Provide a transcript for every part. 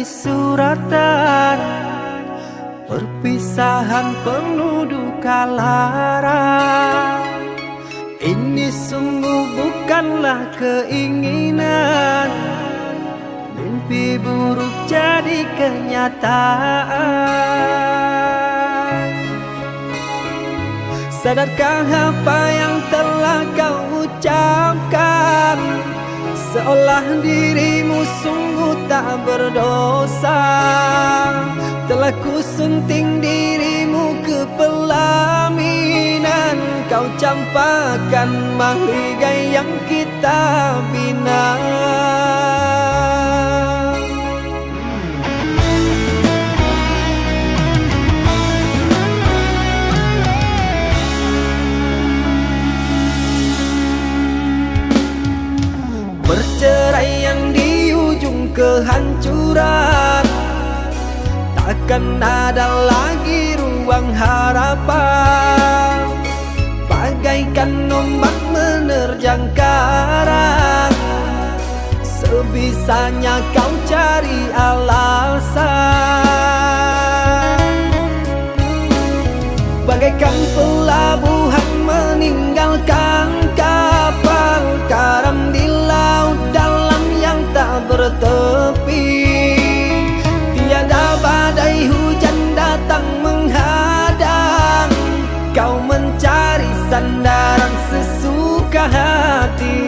suratan, perpisahan penuh duka lara. Ini sungguh bukanlah keinginan, mimpi buruk jadi kenyataan. Sadarkah apa yang telah kau ucapkan? Seolah dirimu sungguh tak berdosa. Telah kusunting dirimu ke pelaminan, kau campakkan mahligai yang kita bina. Perceraian di ujung kehancuran, takkan ada lagi ruang harapan. Bagaikan ombak menerjang karang, sebisanya kau cari alasan. Bagaikan pelabuhan meninggalkan kapal karam di laut dalam yang tak bertepi. Tiada badai hujan datang menghadang, kau mencari sandaran sesuka hati.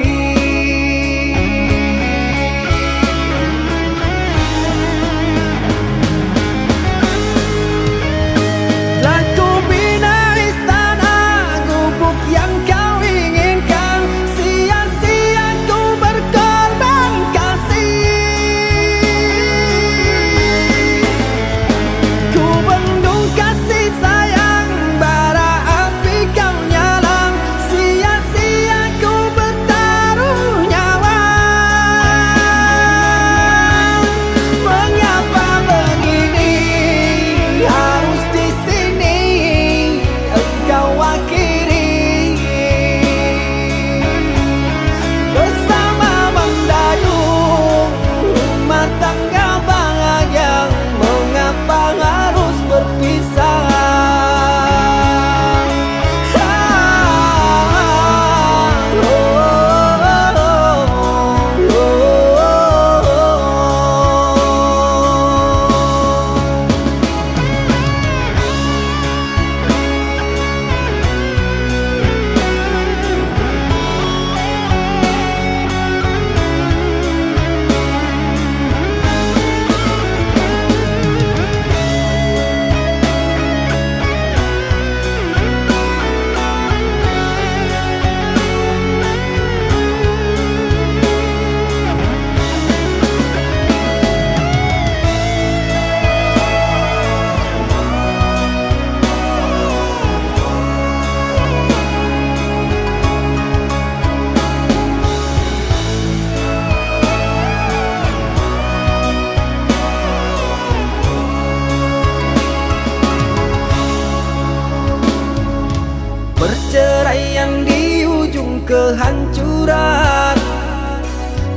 Perceraian di ujung kehancuran,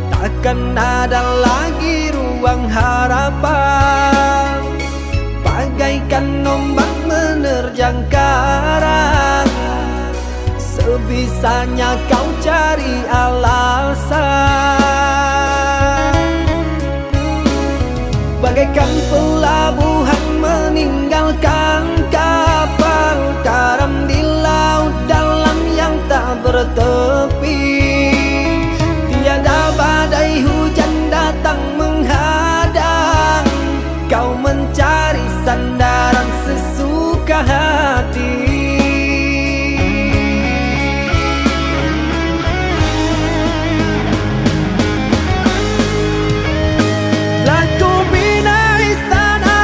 takkan ada lagi ruang harapan. Bagaikan ombak menerjang karang, sebisanya kau cari alasan. Bagaikan pelabuhan meninggalkan kapal karam di laut dalam yang tak bertepi. Tiada badai hujan datang menghadang, kau mencari sandaran sesuka hati. Telah ku bina istana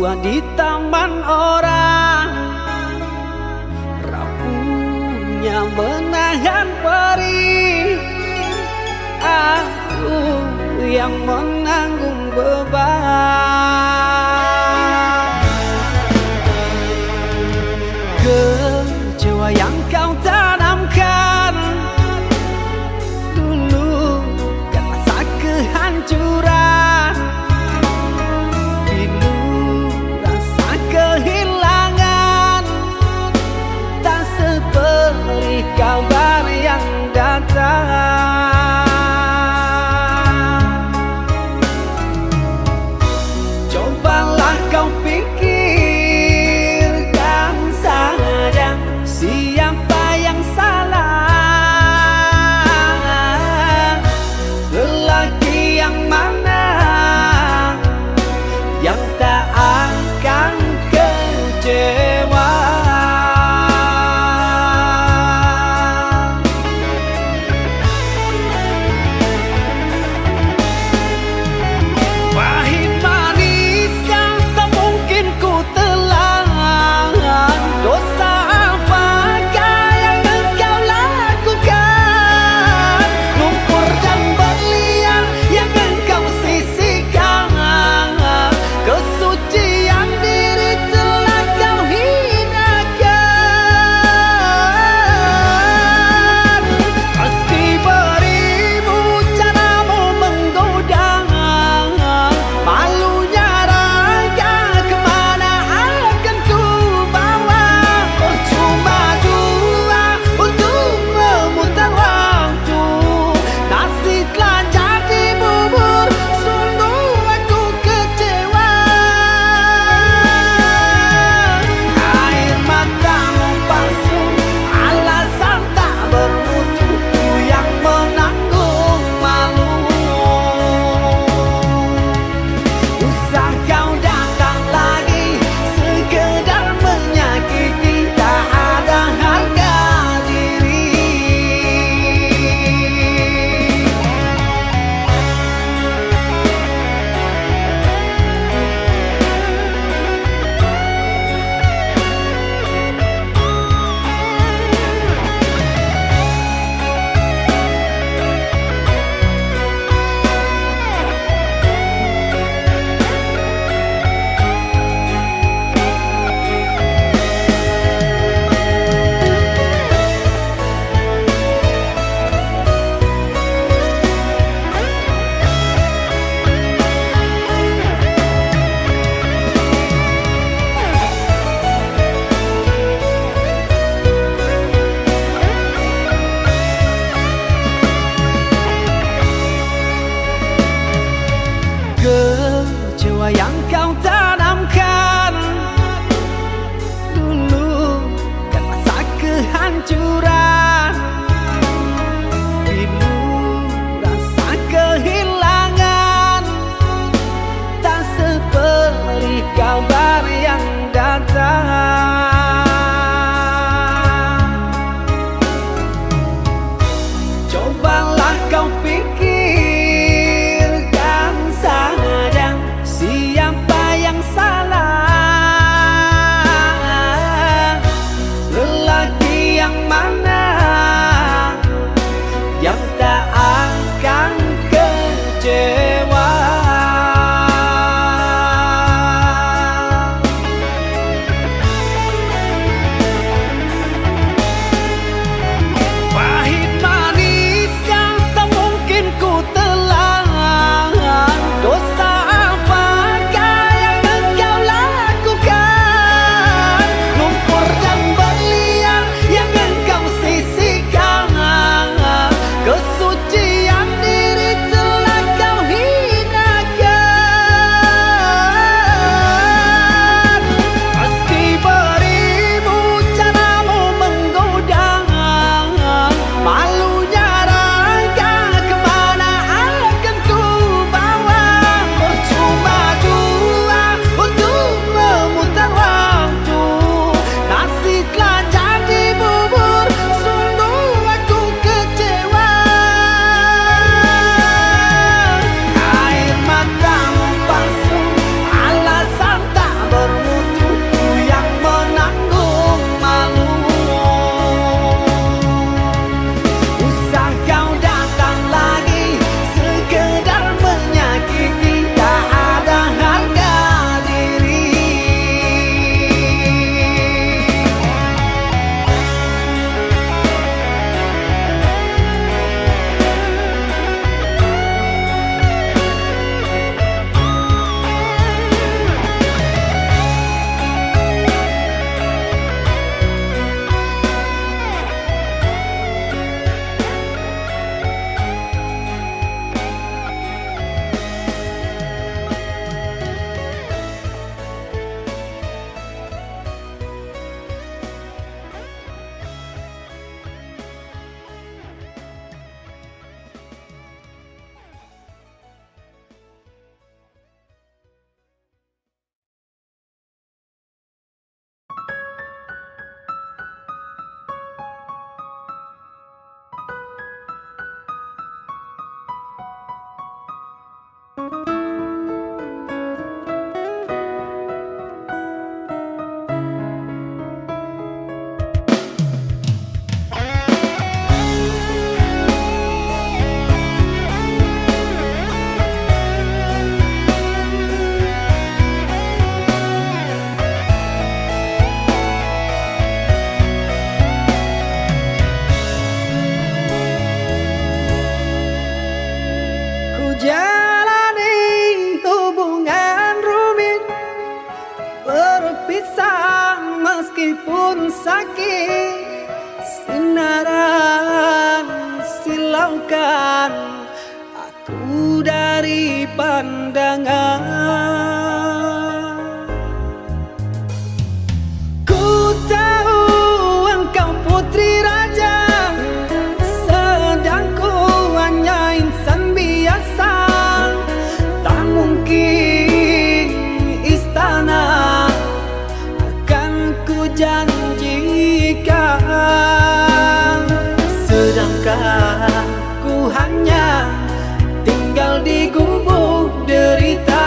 tua di taman orang, rapuhnya menahan perih. Aku yang menanggung beban. Kecewa yang kau tanamkan dulu kan rasa kehancuran, pilu rasa kehilangan, tak seperti kabar yang datang. Cobalah kau pikirkan saja siapa yang salah, lelaki yang mana yang tak akan kecewa. Kecewa yang kau tanamkan dulu kan rasa kehancuran, pilu rasa kehilangan, tak seperti kabar yang datang. Cobalah kau pikirkan saja siapa yang salah, lelaki yang mana yang tak akan kecewa. berpisah meskipun sakit. Sinaran silaukan aku dari pandangan. Ku tahu engkau putri raja, sedang ku hanya insan biasa. Tak mungkin istana akan ku janjikan, sedangkan ku hanya tinggal di gubuk derita.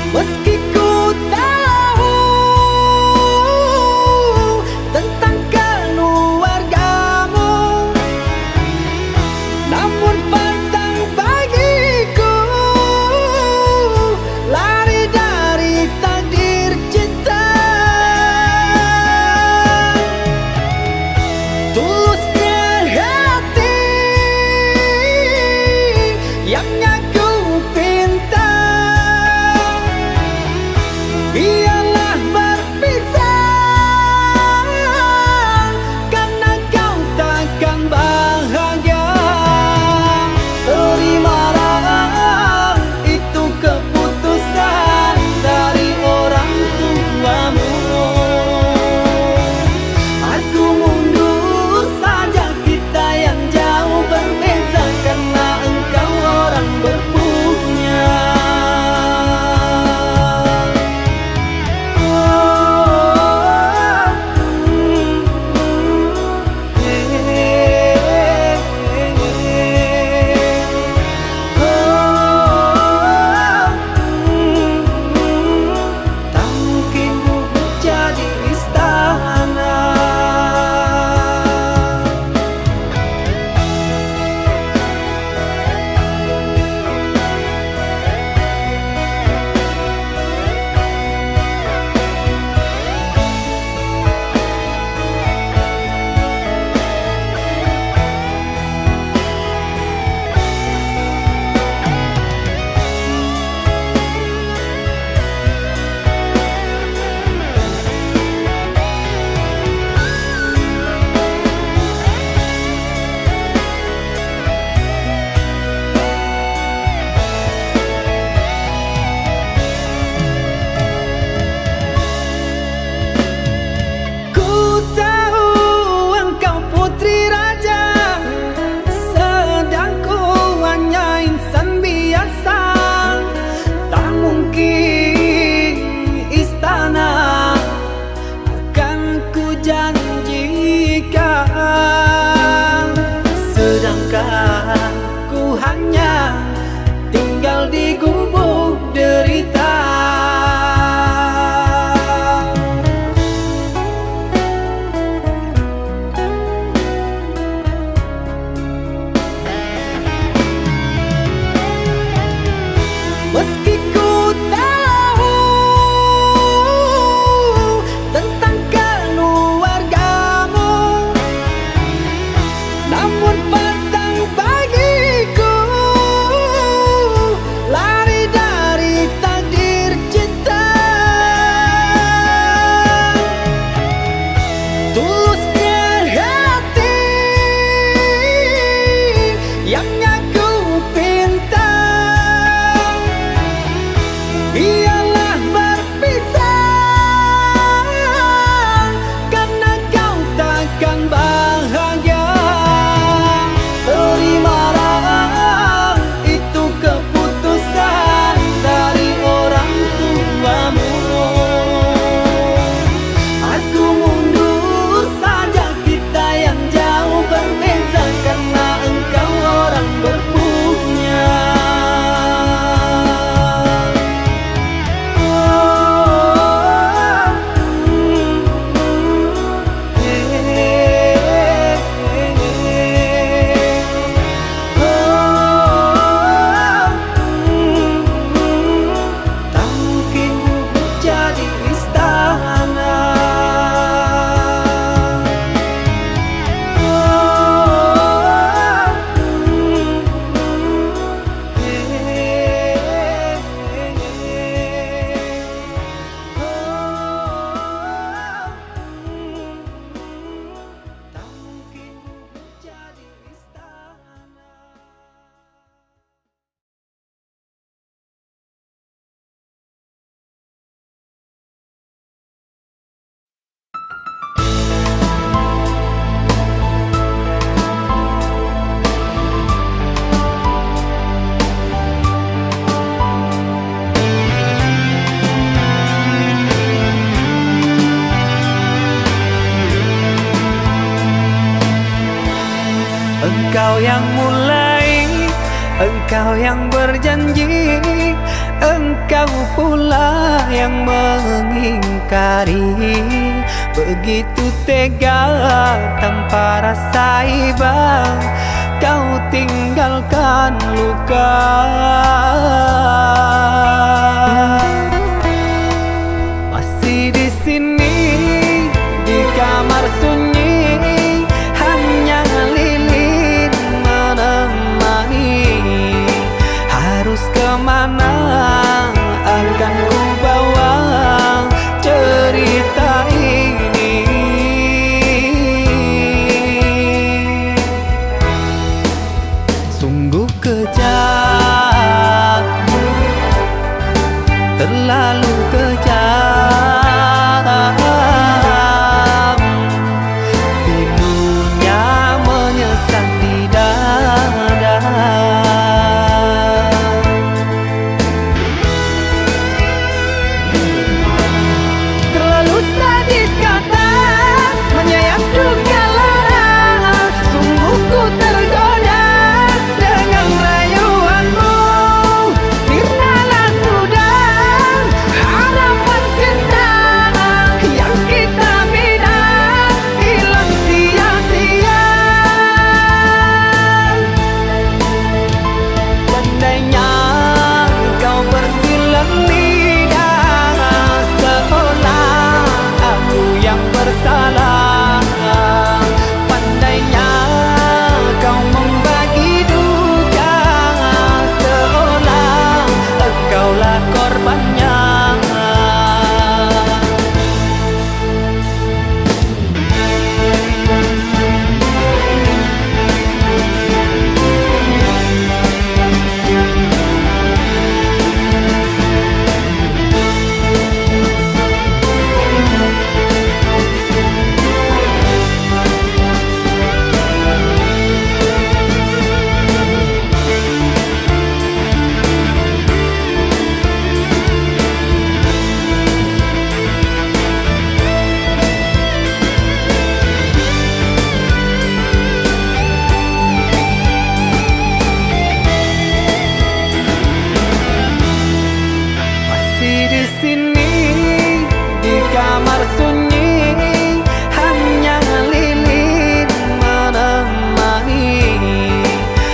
Meski ku tahu tentang keluargamu, namun petang bagiku lari dari takdir cinta. Tulusnya hati yang aku pinta, biarlah berpisah karena kau takkan bahagia. Terimalah itu keputusan dari orang tuamu. Aku mundur saja, kita yang jauh berbeza karena engkau orang berpunya. Tak mungkin gubuk jadi istana. Ku tahu engkau putri raja, sedang ku hanya insan biasa. Tak mungkin istana akan ku janjikan, sedangkan ku hanya tinggal di gubuk derita. Meski ku tahu tentang keluargamu, Engkau yang mulai, engkau yang berjanji, engkau pula yang mengingkari. Begitu tega tanpa rasa iba, kau tinggalkan luka. Masih di sini di kamar sunyi, hanya lilin menemani. Harus kemana akan ku bawa cerita ini? Sungguh kejam, terlalu kejam. Pilunya menyesat di dada. Terlalu sadis kata menyayat duka lara. Sungguh ku tergoda dengan rayuanmu. Sirnalah sudah harapan cinta yang kita bina, hilang sia-sia. Andainya kau bersilang lidah, seolah aku yang bersalah. Pandainya kau membagi duka, seolah engkaulah korbannya. Masih di sini di kamar sunyi, hanya lilin menemani.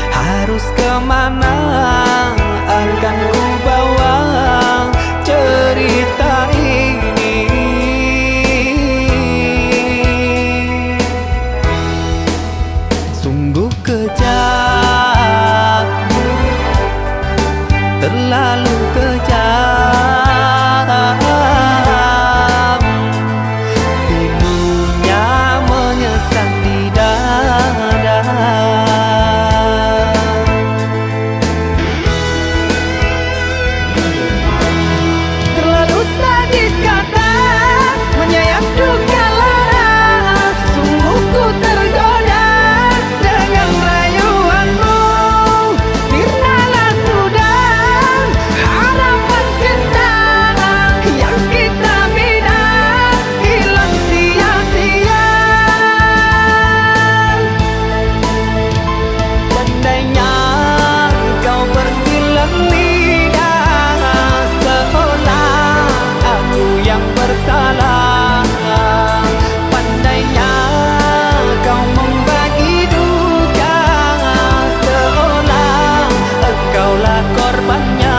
Harus kemana akan ku bawa cerita ini? Sungguh kejam, terlalu kejam. Pilunya menyesat di dada. Terlalu sadis kata menyayat duka lara. Sungguh ku tergoda dengan rayuanmu. Sirnalah sudah harapan cinta yang kita bina, hilang sia-sia. Andainya kau bersilang lidah, seolah aku yang bersalah. Pandainya kau membagi duka, seolah engkaulah korbannya.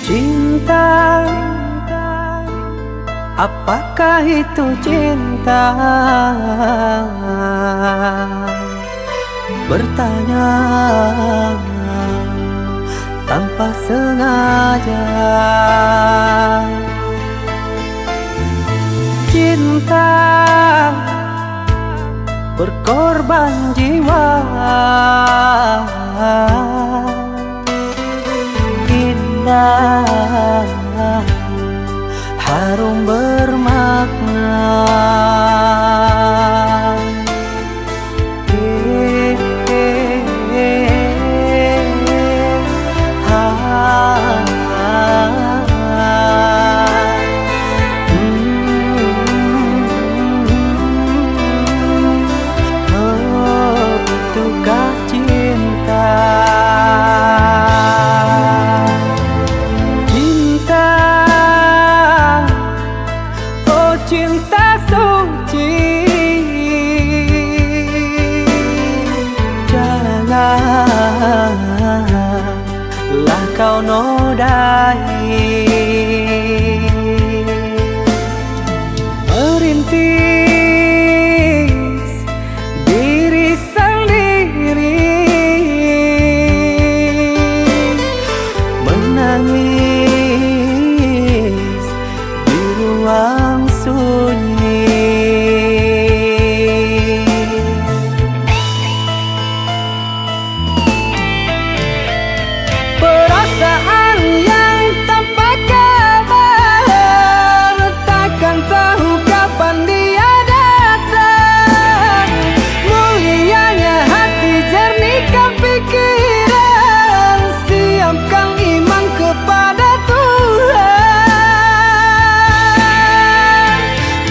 Cinta Apakah itu cinta? Bertanya tanpa sengaja. Cinta berkorban jiwa, indah, harum bermakna. Itukah cinta? Cinta, oh cinta suci, janganlah kau nodai. Merintis diri sendiri, menangis di ruang sunyi. Perasaan yang tanpa kabar, takkan tahu kapan dia datang. Mulianya hati, jernihkan pikiran, siapkan iman kepada Tuhan.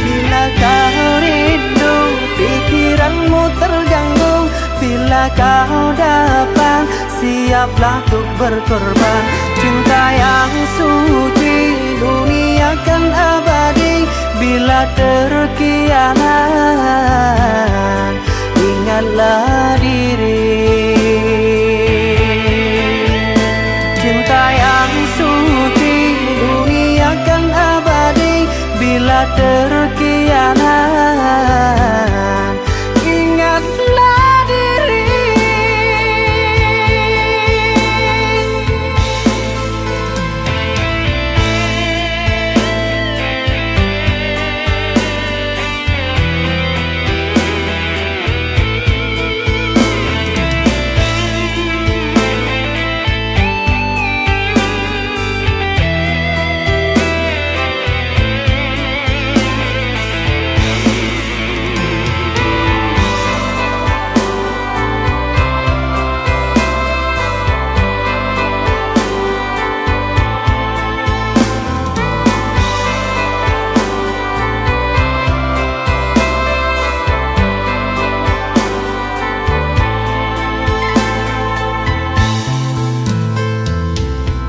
Bila kau rindu, pikiranmu terganggu, bila kau datang, siaplah untuk berkorban. Cinta yang suci, dunia kan abadi. Bila terkianat, ingatlah diri. Cinta yang suci, dunia kan abadi. Bila terkianat, ingatlah diri.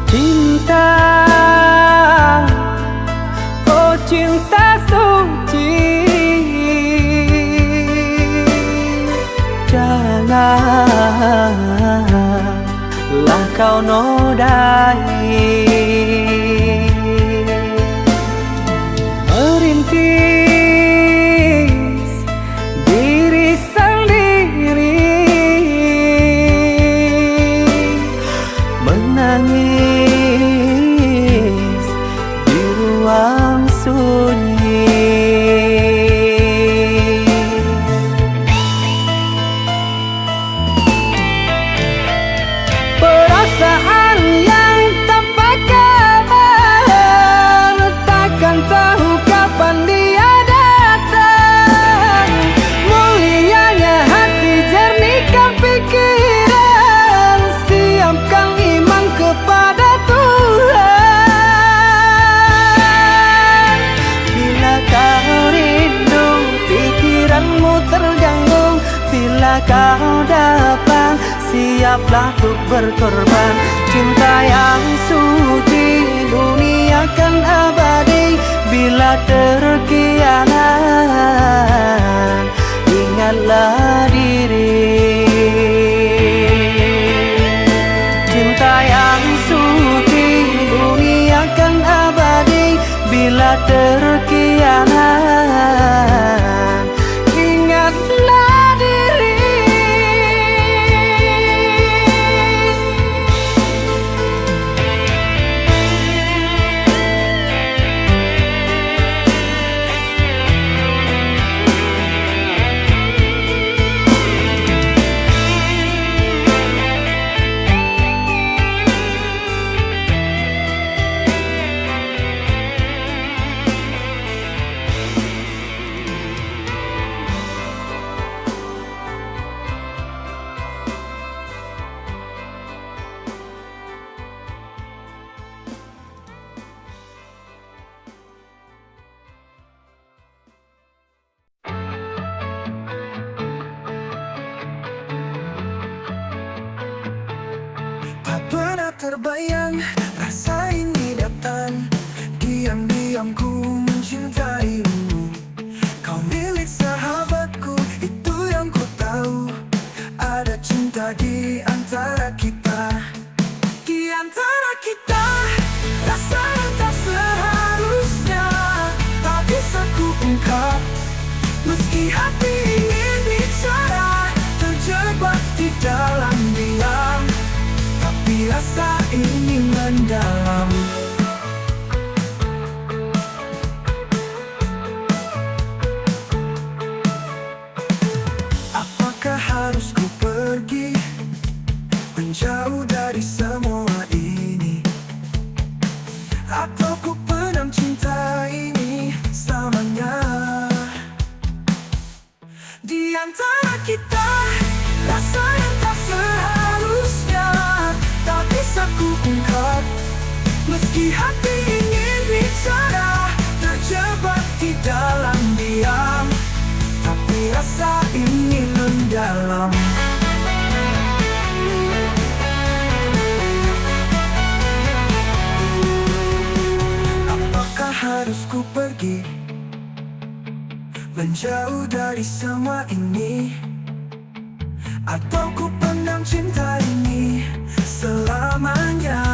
Cinta, oh cinta suci, janganlah kau nodai. Merintis diri sendiri, menangis di ruang sunyi. Perasaan yang tanpa kabar, takkan tahu kapan dia datang. Mulianya hati, jernihkan pikiran, siapkan iman kepada Tuhan. Bila kau rindu, pikiranmu terganggu, bila kau datang, siaplah untuk berkorban. Cinta yang suci, dunia kan abadi. Bila terkianat, ingatlah diri. Cinta yang suci, dunia kan abadi. Bila terkianat, terbayang rasa ini datang. Diam-diam ku mencintaimu. Kau milik sahabatku, itu yang ku tahu. Ada cinta di antara kita. Di antara kita, rasa yang tak seharusnya tak bisa ku ungkap. Meski hati ingin bicara, terjebak di dalam diam. Tapi rasa ini mendalam. Apakah harus ku pergi menjauh dari semua ini, atau ku pendam cinta ini selamanya? Di antara kita, rasa yang tak seharusnya tak bisa ku ungkap. Meski hati ingin bicara, terjebak di dalam diam. Tapi rasa ini mendalam. Apakah harus ku pergi menjauh dari semua ini, atau ku pendam cinta ini selamanya?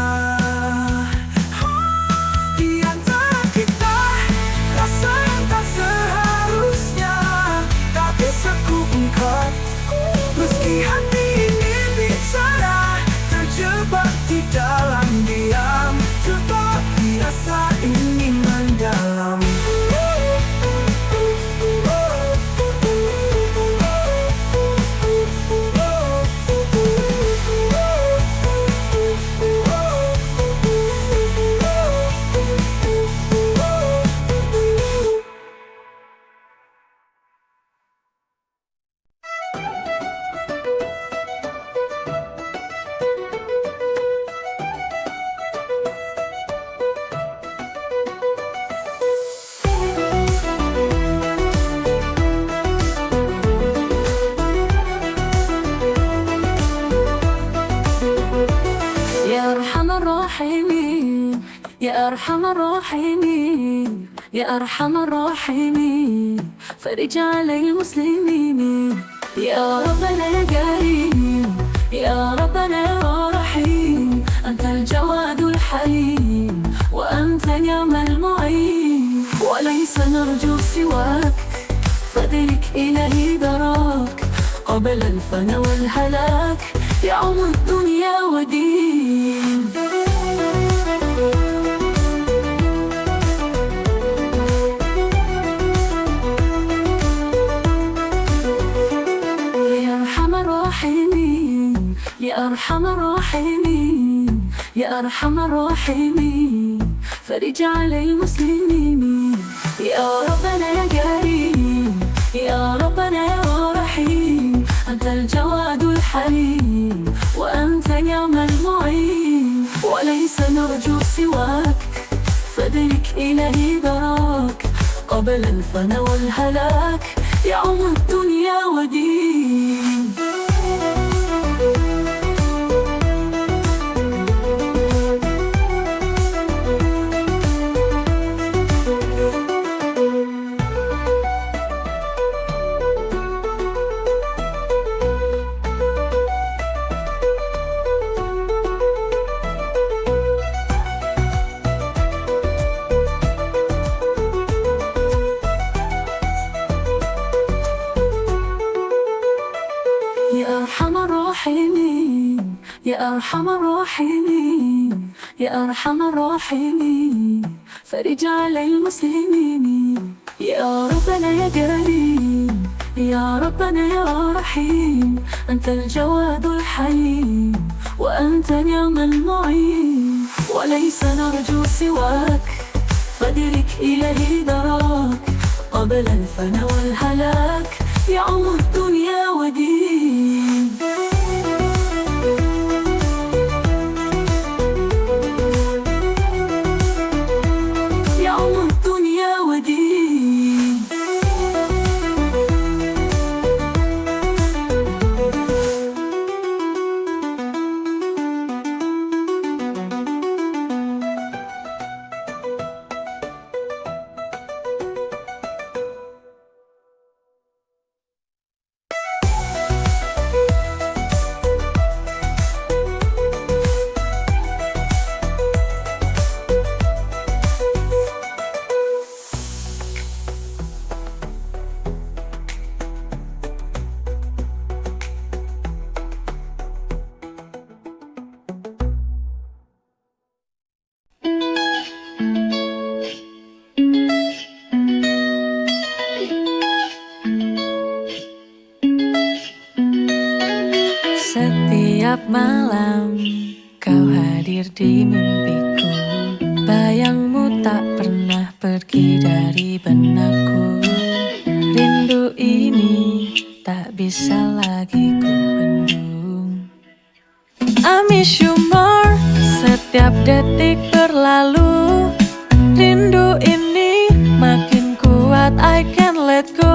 Di antara kita, rasa yang tak seharusnya tak bisa ku ungkap. Meski hati ingin bicara, terjebak di dalam diam. Tetapi rasa ini mendalam. يا أرحم الراحمين يا أرحم الراحمين فرج على المسلمين. يا ربنا يا كريم يا ربنا يا رحيم، أنت الجواد الحليم وأنت نعم المعين، وليس نرجو سواك فادرك إلهي دراك قبل الفنا والهلاك يعم الدنيا ودين. يا أرحم الراحمين يا أرحم الراحمين فرج على المسلمين. يا ربنا يا كريم يا ربنا يا رحيم، أنت الجواد الحليم وأنت نعم المعين، وليس نرجو سواك فادرك إلهي دراك قبل الفنا والهلاك يعم الدنيا ودين. يا أرحم الراحمين يا أرحم الراحمين يا أرحم الراحمين فرج على المسلمين. يا ربنا يا كريم يا ربنا يا رحيم، أنت الجواد الحليم وأنت نعم المعين، وليس نرجو سواك فادرك إلهي دراك قبل الفنا والهلاك يعم الدنيا ودين. يعم الدنيا ودين. Setiap malam kau hadir di mimpiku, bayangmu tak pernah pergi dari benakku. Rindu ini tak bisa lagi ku bendung. I miss you more, setiap detik berlalu. Rindu ini makin kuat, I can't let go.